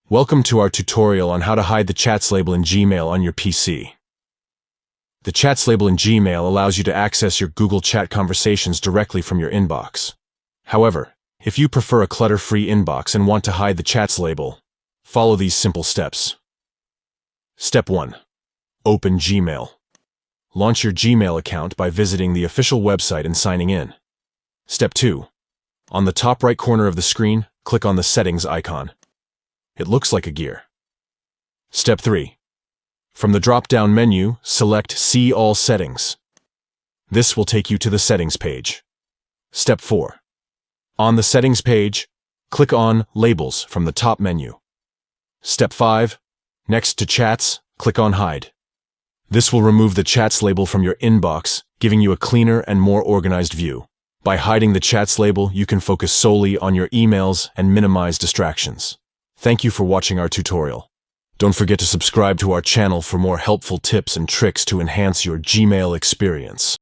Welcome to our tutorial on how to hide the chats label in Gmail on your PC. The chats label in Gmail allows you to access your Google Chat conversations directly from your inbox. However, if you prefer a clutter-free inbox and want to hide the chats label, follow these simple steps. Step 1. Open Gmail. Launch your Gmail account by visiting the official website and signing in. Step 2. On the top right corner of the screen, click on the Settings icon. It looks like a gear. Step 3. From the drop-down menu, select See All Settings. This will take you to the Settings page. Step 4. On the Settings page, click on Labels from the top menu. Step 5. Next to Chats, click on Hide. This will remove the Chats label from your inbox, giving you a cleaner and more organized view. By hiding the Chats label, you can focus solely on your emails and minimize distractions. Thank you for watching our tutorial. Don't forget to subscribe to our channel for more helpful tips and tricks to enhance your Gmail experience.